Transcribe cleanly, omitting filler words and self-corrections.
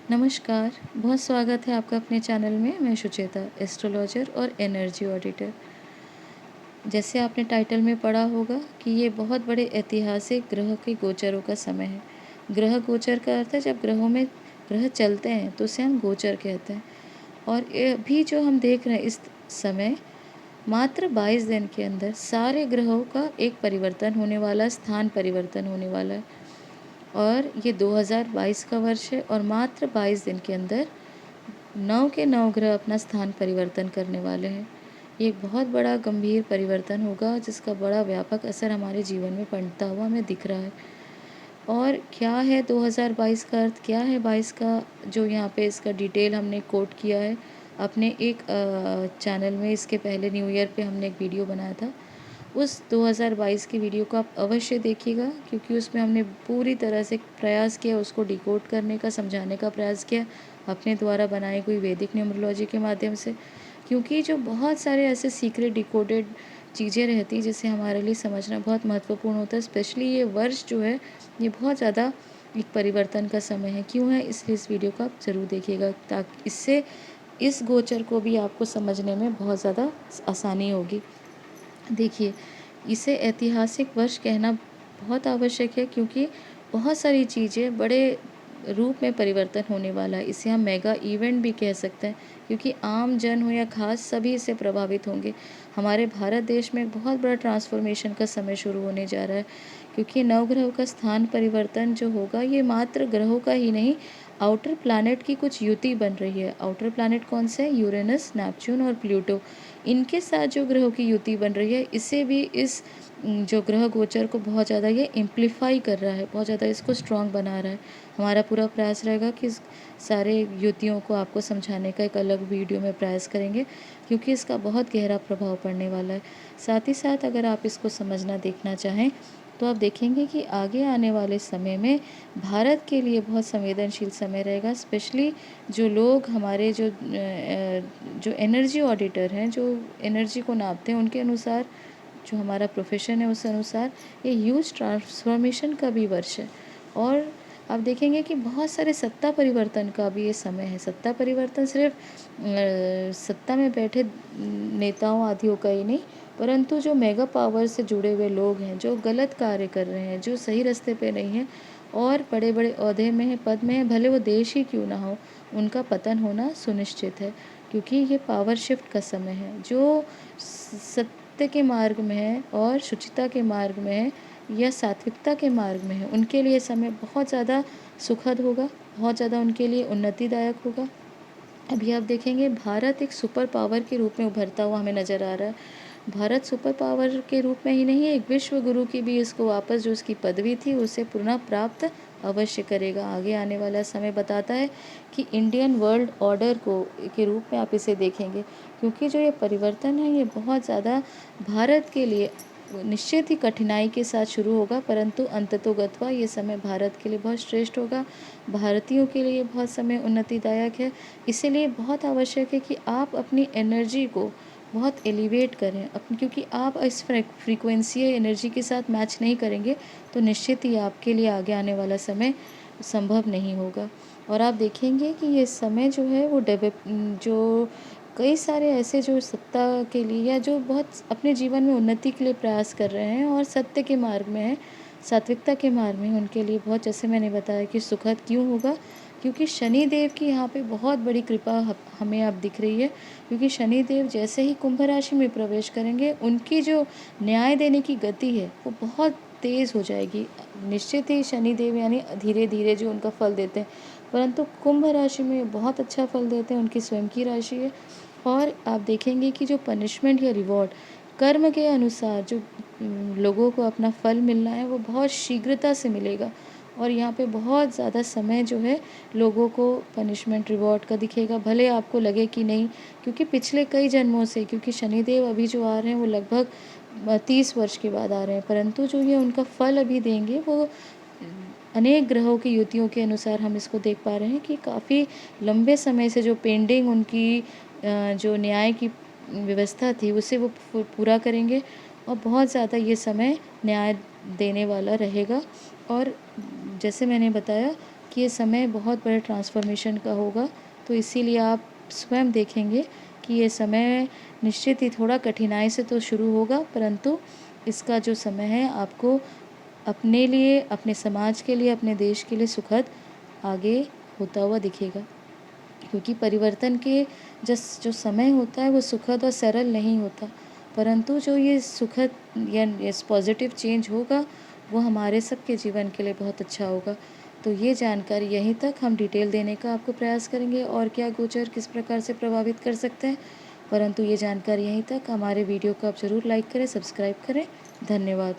नमस्कार, बहुत स्वागत है आपका अपने चैनल में। मैं सुचेता, एस्ट्रोलॉजर और एनर्जी ऑडिटर। जैसे आपने टाइटल में पढ़ा होगा कि ये बहुत बड़े ऐतिहासिक ग्रह के गोचरों का समय है। ग्रह गोचर का अर्थ है जब ग्रहों में ग्रह चलते हैं तो उसे हम गोचर कहते हैं। और ये अभी जो हम देख रहे हैं इस समय, मात्र 22 दिन के अंदर सारे ग्रहों का एक परिवर्तन होने वाला, स्थान परिवर्तन होने वाला है। और ये 2022 का वर्ष है और मात्र 22 दिन के अंदर 9 के 9 ग्रह अपना स्थान परिवर्तन करने वाले हैं। ये एक बहुत बड़ा गंभीर परिवर्तन होगा जिसका बड़ा व्यापक असर हमारे जीवन में पड़ता हुआ हमें दिख रहा है। और क्या है 2022 का अर्थ, क्या है 22 का, जो यहाँ पे इसका डिटेल हमने कोट किया है अपने एक चैनल में। इसके पहले न्यू ईयर पे हमने एक वीडियो बनाया था। उस 2022 की वीडियो को आप अवश्य देखिएगा, क्योंकि उसमें हमने पूरी तरह से प्रयास किया उसको डिकोड करने का, समझाने का प्रयास किया अपने द्वारा बनाई हुई वैदिक न्यूमरोलॉजी के माध्यम से। क्योंकि जो बहुत सारे ऐसे सीक्रेट डिकोडेड चीज़ें रहती हैं जिसे हमारे लिए समझना बहुत महत्वपूर्ण होता है। स्पेशली ये वर्ष जो है, ये बहुत ज़्यादा एक परिवर्तन का समय है। क्यों है, इसलिए इस वीडियो को आप ज़रूर देखिएगा, ताकि इससे इस गोचर को भी आपको समझने में बहुत ज़्यादा आसानी होगी। देखिए, इसे ऐतिहासिक वर्ष कहना बहुत आवश्यक है, क्योंकि बहुत सारी चीज़ें बड़े रूप में परिवर्तन होने वाला है। इसे हम मेगा इवेंट भी कह सकते हैं, क्योंकि आम जन हो या खास, सभी इससे प्रभावित होंगे। हमारे भारत देश में एक बहुत बड़ा ट्रांसफॉर्मेशन का समय शुरू होने जा रहा है, क्योंकि नवग्रहों का स्थान परिवर्तन जो होगा, ये मात्र ग्रहों का ही नहीं, आउटर प्लैनेट की कुछ युति बन रही है। आउटर प्लैनेट कौन से हैं? यूरेनस, नेपच्यून और प्लूटो। इनके साथ जो ग्रहों की युति बन रही है, इसे भी इस जो ग्रह गोचर को बहुत ज़्यादा ये एम्प्लीफाई कर रहा है, बहुत ज़्यादा इसको स्ट्रॉन्ग बना रहा है। हमारा पूरा प्रयास रहेगा कि इस सारे युतियों को आपको समझाने का एक अलग वीडियो में प्रयास करेंगे, क्योंकि इसका बहुत गहरा प्रभाव पड़ने वाला है। साथ ही साथ अगर आप इसको समझना, देखना चाहें, तो आप देखेंगे कि आगे आने वाले समय में भारत के लिए बहुत संवेदनशील समय रहेगा। स्पेशली जो लोग हमारे जो एनर्जी ऑडिटर हैं, जो एनर्जी को नापते हैं, उनके अनुसार, जो हमारा प्रोफेशन है उस अनुसार ये ह्यूज ट्रांसफॉर्मेशन का भी वर्ष है। और आप देखेंगे कि बहुत सारे सत्ता परिवर्तन का भी ये समय है। सत्ता परिवर्तन सिर्फ सत्ता में बैठे नेताओं आदियों का ही नहीं, परंतु जो मेगा पावर से जुड़े हुए लोग हैं, जो गलत कार्य कर रहे हैं, जो सही रास्ते पे नहीं हैं और बड़े बड़े ओहदे में हैं, पद में हैं, भले वो देश ही क्यों ना हो, उनका पतन होना सुनिश्चित है। क्योंकि ये पावर शिफ्ट का समय है। जो सत्य के मार्ग में है और शुचिता के मार्ग में है या सात्विकता के मार्ग में है, उनके लिए समय बहुत ज़्यादा सुखद होगा, बहुत ज़्यादा उनके लिए उन्नतिदायक होगा। अभी आप देखेंगे भारत एक सुपर पावर के रूप में उभरता हुआ हमें नज़र आ रहा है। भारत सुपर पावर के रूप में ही नहीं, एक विश्व गुरु की भी इसको वापस जो उसकी पदवी थी उसे पुनः प्राप्त अवश्य करेगा। आगे आने वाला समय बताता है कि इंडियन वर्ल्ड ऑर्डर को के रूप में आप इसे देखेंगे, क्योंकि जो ये परिवर्तन है ये बहुत ज़्यादा भारत के लिए निश्चित ही कठिनाई के साथ शुरू होगा, परंतु अंततोगत्वा ये समय भारत के लिए बहुत श्रेष्ठ होगा। भारतीयों के लिए बहुत समय उन्नतिदायक है। इसीलिए बहुत आवश्यक है कि आप अपनी एनर्जी को बहुत एलिवेट करें अपनी, क्योंकि आप इस फ्रीक्वेंसी एनर्जी के साथ मैच नहीं करेंगे तो निश्चित ही आपके लिए आगे आने वाला समय संभव नहीं होगा। और आप देखेंगे कि ये समय जो है वो जो कई सारे ऐसे जो सत्ता के लिए या जो बहुत अपने जीवन में उन्नति के लिए प्रयास कर रहे हैं और सत्य के मार्ग में हैं, सात्विकता के मार्ग में, उनके लिए बहुत, जैसे मैंने बताया कि सुखद क्यों होगा, क्योंकि शनि देव की यहाँ पे बहुत बड़ी कृपा हमें अब दिख रही है। क्योंकि शनि देव जैसे ही कुंभ राशि में प्रवेश करेंगे, उनकी जो न्याय देने की गति है वो बहुत तेज़ हो जाएगी। निश्चित ही शनि देव यानी धीरे धीरे जो उनका फल देते हैं, परंतु कुंभ राशि में बहुत अच्छा फल देते हैं, उनकी स्वयं की राशि है। और आप देखेंगे कि जो पनिशमेंट या रिवॉर्ड कर्म के अनुसार जो लोगों को अपना फल मिलना है वो बहुत शीघ्रता से मिलेगा। और यहाँ पे बहुत ज़्यादा समय जो है लोगों को पनिशमेंट रिवॉर्ड का दिखेगा, भले आपको लगे कि नहीं, क्योंकि पिछले कई जन्मों से, क्योंकि शनिदेव अभी जो आ रहे हैं वो लगभग 30 वर्ष के बाद आ रहे हैं, परंतु जो ये उनका फल अभी देंगे वो अनेक ग्रहों की युतियों के अनुसार हम इसको देख पा रहे हैं कि काफ़ी लंबे समय से जो पेंडिंग उनकी जो न्याय की व्यवस्था थी उसे वो पूरा करेंगे। और बहुत ज़्यादा ये समय न्याय देने वाला रहेगा। और जैसे मैंने बताया, कि ये समय बहुत बड़े ट्रांसफॉर्मेशन का होगा। तो इसीलिए आप स्वयं देखेंगे कि ये समय निश्चित ही थोड़ा कठिनाई से तो शुरू होगा, परंतु इसका जो समय है आपको अपने लिए, अपने समाज के लिए, अपने देश के लिए सुखद आगे होता हुआ दिखेगा। क्योंकि परिवर्तन के जो समय होता है वो सुखद और सरल नहीं होता, परंतु जो ये सुखद या इस पॉजिटिव चेंज होगा वो हमारे सबके जीवन के लिए बहुत अच्छा होगा। तो ये जानकारी यहीं तक हम डिटेल देने का आपको प्रयास करेंगे और क्या गोचर किस प्रकार से प्रभावित कर सकते हैं, परंतु ये जानकारी यहीं तक। हमारे वीडियो को आप ज़रूर लाइक करें, सब्सक्राइब करें। धन्यवाद।